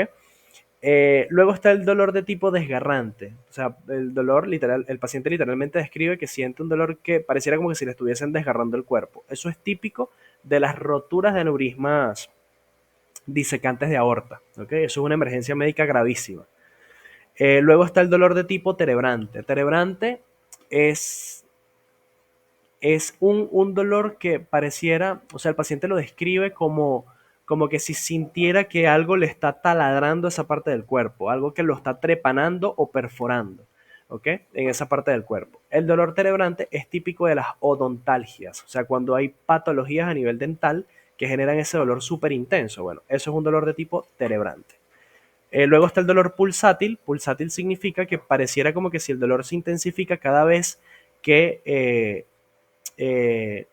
Luego está el dolor de tipo desgarrante. O sea, el dolor literal, el paciente literalmente describe que siente un dolor que pareciera como que si le estuviesen desgarrando el cuerpo. Eso es típico de las roturas de aneurismas disecantes de aorta. ¿Okay? Eso es una emergencia médica gravísima. Luego está el dolor de tipo terebrante. Terebrante es, es un dolor que pareciera, o sea, el paciente lo describe como que si sintiera que algo le está taladrando esa parte del cuerpo, algo que lo está trepanando o perforando, ¿ok? En esa parte del cuerpo. El dolor terebrante es típico de las odontalgias, o sea, cuando hay patologías a nivel dental que generan ese dolor súper intenso. Bueno, eso es un dolor de tipo terebrante. Luego está el dolor pulsátil. Pulsátil significa que pareciera como que si el dolor se intensifica que eh,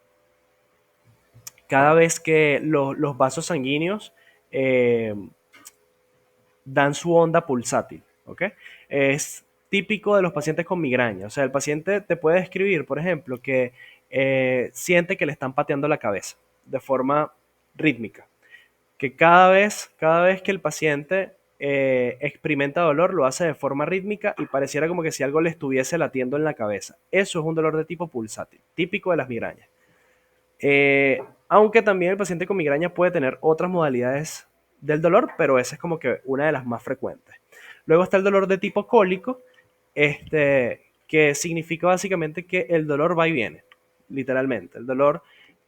cada vez que los vasos sanguíneos eh, dan su onda pulsátil. ¿Ok? Es típico de los pacientes con migraña. O sea, el paciente te puede describir, por ejemplo, que siente que le están pateando la cabeza de forma rítmica. Que cada vez que el paciente experimenta dolor, lo hace de forma rítmica y pareciera como que si algo le estuviese latiendo en la cabeza. Eso es un dolor de tipo pulsátil, típico de las migrañas. Aunque también el paciente con migraña puede tener otras modalidades del dolor, pero esa es como que una de las más frecuentes. Luego está el dolor de tipo cólico, que significa básicamente que el dolor va y viene, literalmente. El dolor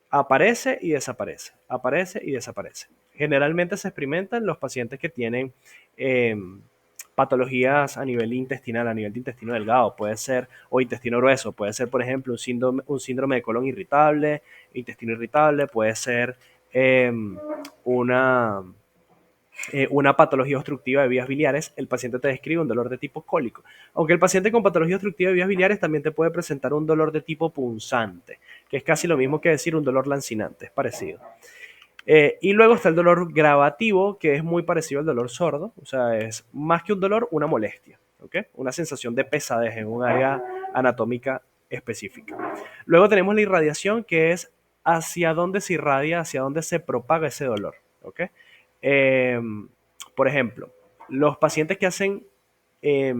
aparece y desaparece, aparece y desaparece. Generalmente se experimenta en los pacientes que tienen eh, patologías a nivel intestinal, a nivel de intestino delgado, puede ser, o intestino grueso, puede ser, por ejemplo, un síndrome de colon irritable, intestino irritable, puede ser eh, una, una patología obstructiva de vías biliares, el paciente te describe un dolor de tipo cólico. Aunque el paciente con patología obstructiva de vías biliares también te puede presentar un dolor de tipo punzante, que es casi lo mismo que decir un dolor lancinante, es parecido. Y luego está el dolor gravativo, que es muy parecido al dolor sordo, o sea, es más que un dolor, una molestia, ¿ok? Una sensación de pesadez en un área anatómica específica. Luego tenemos la irradiación, que es hacia dónde se irradia, hacia dónde se propaga ese dolor, ¿ok? Eh, por ejemplo, los pacientes que hacen eh,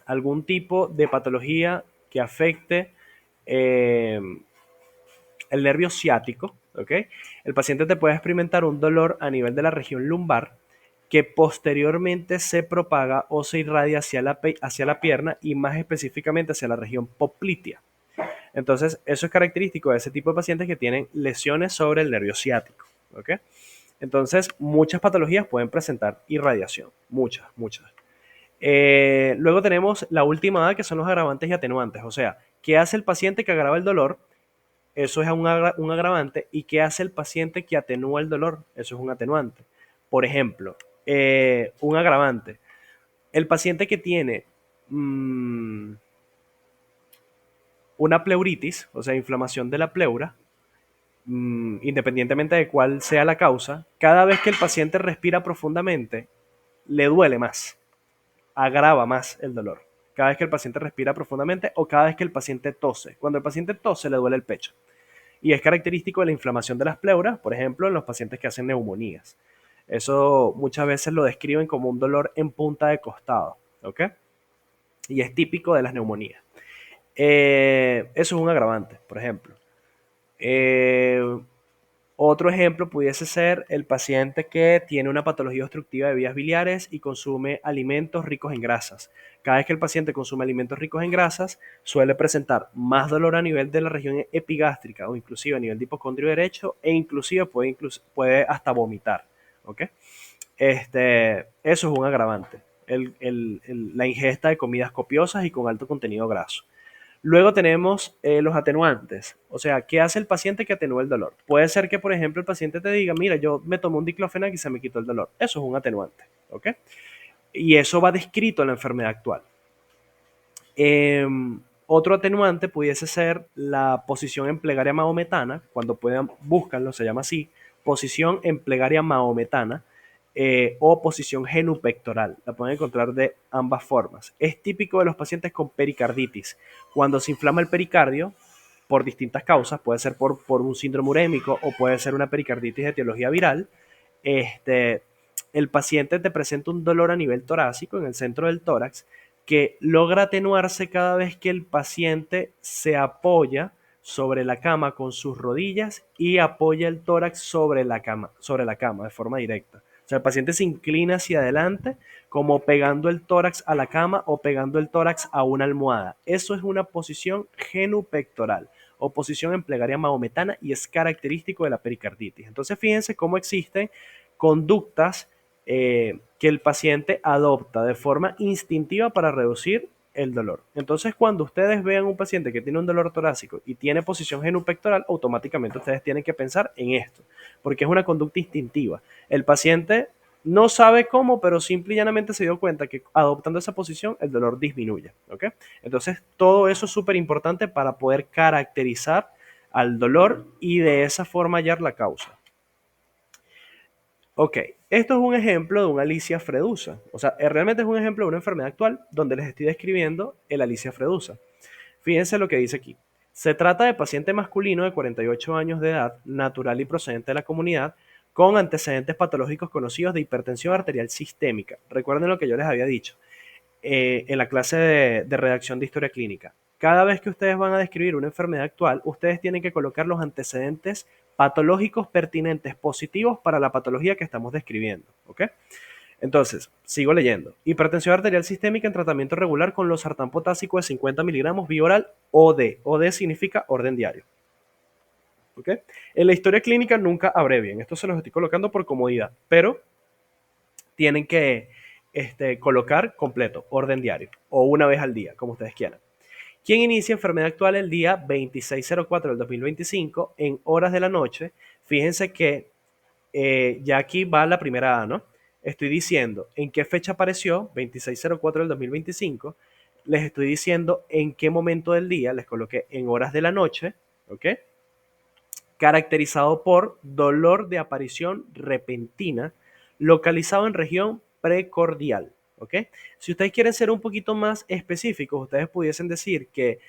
algún tipo de patología que afecte eh, el nervio ciático, ¿ok? El paciente te puede experimentar un dolor a nivel de la región lumbar que posteriormente se propaga o se irradia hacia la pierna y más específicamente hacia la región poplitea. Entonces, eso es característico de ese tipo de pacientes que tienen lesiones sobre el nervio ciático, ¿ok? Entonces, muchas patologías pueden presentar irradiación, muchas, muchas. Luego tenemos la última A, que son los agravantes y atenuantes, o sea, ¿qué hace el paciente que agrava el dolor? Eso es un agravante. ¿Y qué hace el paciente que atenúa el dolor? Eso es un atenuante. Por ejemplo, un agravante. El paciente que tiene una pleuritis, o sea, inflamación de la pleura, independientemente de cuál sea la causa, cada vez que el paciente respira profundamente, le duele más, agrava más el dolor. Cada vez que el paciente respira profundamente o cada vez que el paciente tose. Cuando el paciente tose, le duele el pecho. Y es característico de la inflamación de las pleuras, por ejemplo, en los pacientes que hacen neumonías. Eso muchas veces lo describen como un dolor en punta de costado, ¿ok? Y es típico de las neumonías. Eso es un agravante, por ejemplo. Eh, Otro ejemplo pudiese ser el paciente que tiene una patología obstructiva de vías biliares y consume alimentos ricos en grasas. Cada vez que el paciente consume alimentos ricos en grasas, suele presentar más dolor a nivel de la región epigástrica o inclusive a nivel de hipocondrio derecho e inclusive puede hasta vomitar. ¿Ok? Eso es un agravante. la ingesta de comidas copiosas y con alto contenido graso. Luego tenemos los atenuantes, o sea, ¿qué hace el paciente que atenúa el dolor? Puede ser que, por ejemplo, el paciente te diga, mira, yo me tomé un diclofenac y se me quitó el dolor. Eso es un atenuante, ¿ok? Y eso va descrito en la enfermedad actual. Eh, Otro atenuante pudiese ser la posición en plegaria mahometana, cuando puedan, búscanlo, se llama así, posición en plegaria mahometana, o posición genupectoral. La pueden encontrar de ambas formas. Es típico de los pacientes con pericarditis. Cuando se inflama el pericardio, por distintas causas, puede ser por un síndrome urémico o puede ser una pericarditis de etiología viral, este, el paciente te presenta un dolor a nivel torácico, en el centro del tórax, que logra atenuarse cada vez que el paciente se apoya sobre la cama con sus rodillas y apoya el tórax sobre la cama de forma directa. O sea, el paciente se inclina hacia adelante como pegando el tórax a la cama o pegando el tórax a una almohada. Eso es una posición genupectoral o posición en plegaria mahometana y es característico de la pericarditis. Entonces, fíjense cómo existen conductas que el paciente adopta de forma instintiva para reducir el dolor. Entonces, cuando ustedes vean un paciente que tiene un dolor torácico y tiene posición genupectoral, automáticamente ustedes tienen que pensar en esto, porque es una conducta instintiva. El paciente no sabe cómo, pero simple y llanamente se dio cuenta que adoptando esa posición el dolor disminuye. ¿Ok? Entonces, todo eso es súper importante para poder caracterizar al dolor y de esa forma hallar la causa. Ok, esto es un ejemplo de una Alicia fredusa. O sea, realmente es un ejemplo de una enfermedad actual donde les estoy describiendo el Alicia fredusa. Fíjense lo que dice aquí. Se trata de paciente masculino de 48 años de edad, natural y procedente de la comunidad, con antecedentes patológicos conocidos de hipertensión arterial sistémica. Recuerden lo que yo les había dicho en la clase de redacción de historia clínica. Cada vez que ustedes van a describir una enfermedad actual, ustedes tienen que colocar los antecedentes patológicos pertinentes positivos para la patología que estamos describiendo. ¿Ok? Entonces, sigo leyendo. Hipertensión arterial sistémica en tratamiento regular con losartán potásico de 50 miligramos vía oral OD. OD significa orden diario. ¿Ok? En la historia clínica nunca abrevien. Esto se los estoy colocando por comodidad, pero tienen que colocar completo, orden diario, o una vez al día, como ustedes quieran. ¿Quién inicia enfermedad actual el día 2604 del 2025 en horas de la noche? Fíjense que ya aquí va la primera A, ¿no? Estoy diciendo en qué fecha apareció, 2604 del 2025. Les estoy diciendo en qué momento del día, les coloqué en horas de la noche, ¿ok? Caracterizado por dolor de aparición repentina, localizado en región precordial, ¿ok? Si ustedes quieren ser un poquito más específicos, ustedes pudiesen decir que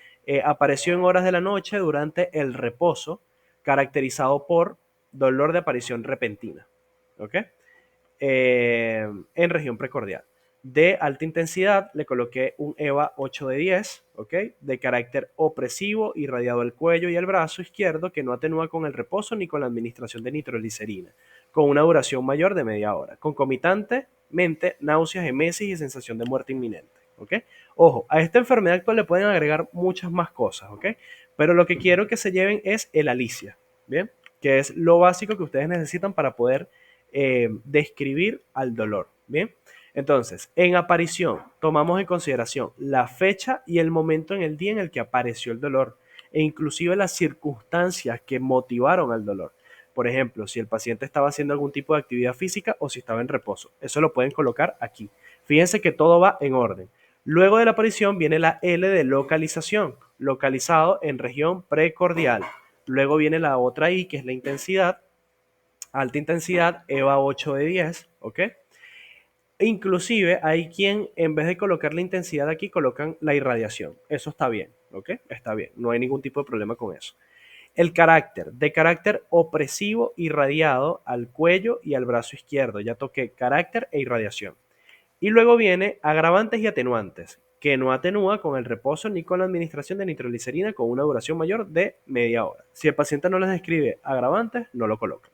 apareció en horas de la noche durante el reposo, caracterizado por dolor de aparición repentina, ¿ok? En región precordial. De alta intensidad le coloqué un EVA 8 de 10, ¿ok? De carácter opresivo, irradiado al cuello y al brazo izquierdo, que no atenúa con el reposo ni con la administración de nitroglicerina, con una duración mayor de media hora. Concomitantemente, náuseas, emesis y sensación de muerte inminente, ¿ok? Ojo, a esta enfermedad actual le pueden agregar muchas más cosas, ¿ok? Pero lo que quiero que se lleven es el Alicia, ¿bien? Que es lo básico que ustedes necesitan para poder describir al dolor. Bien, entonces, en aparición, tomamos en consideración la fecha y el momento en el día en el que apareció el dolor, e inclusive las circunstancias que motivaron al dolor. Por ejemplo, si el paciente estaba haciendo algún tipo de actividad física o si estaba en reposo. Eso lo pueden colocar aquí. Fíjense que todo va en orden. Luego de la aparición viene la L de localización, localizado en región precordial. Luego viene la otra I, que es la intensidad, alta intensidad, EVA 8 de 10, ¿ok? E inclusive hay quien en vez de colocar la intensidad aquí colocan la irradiación. Eso está bien, ¿ok? Está bien, no hay ningún tipo de problema con eso. El carácter, de carácter opresivo irradiado al cuello y al brazo izquierdo. Ya toqué carácter e irradiación. Y luego viene agravantes y atenuantes, que no atenúa con el reposo ni con la administración de nitroglicerina con una duración mayor de media hora. Si el paciente no les describe agravantes, no lo coloca.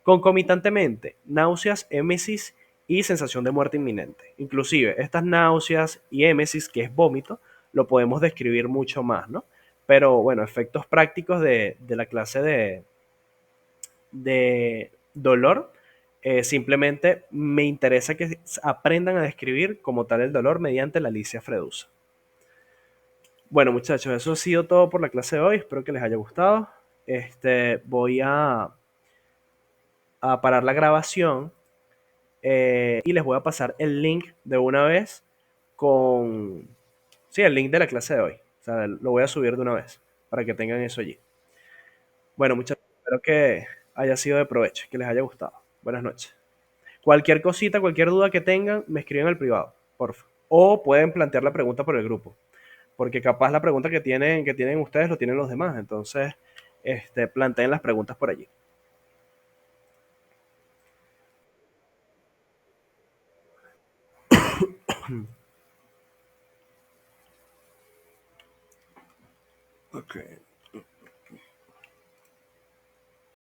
Concomitantemente, náuseas, émesis y sensación de muerte inminente. Inclusive, estas náuseas y émesis, que es vómito, lo podemos describir mucho más, ¿no? Pero bueno, efectos prácticos de la clase de dolor, Simplemente me interesa que aprendan a describir como tal el dolor mediante la Alicia Fredusa. Bueno, muchachos, eso ha sido todo por la clase de hoy. Espero que les haya gustado. Voy a parar la grabación y les voy a pasar el link de una vez con, sí, el link de la clase de hoy. O sea, lo voy a subir de una vez para que tengan eso allí. Bueno, muchachos, espero que haya sido de provecho, que les haya gustado. Buenas noches. Cualquier cosita, cualquier duda que tengan, me escriben al privado, porfa. O pueden plantear la pregunta por el grupo, porque capaz la pregunta que tienen ustedes lo tienen los demás. Entonces, planteen las preguntas por allí. Ok.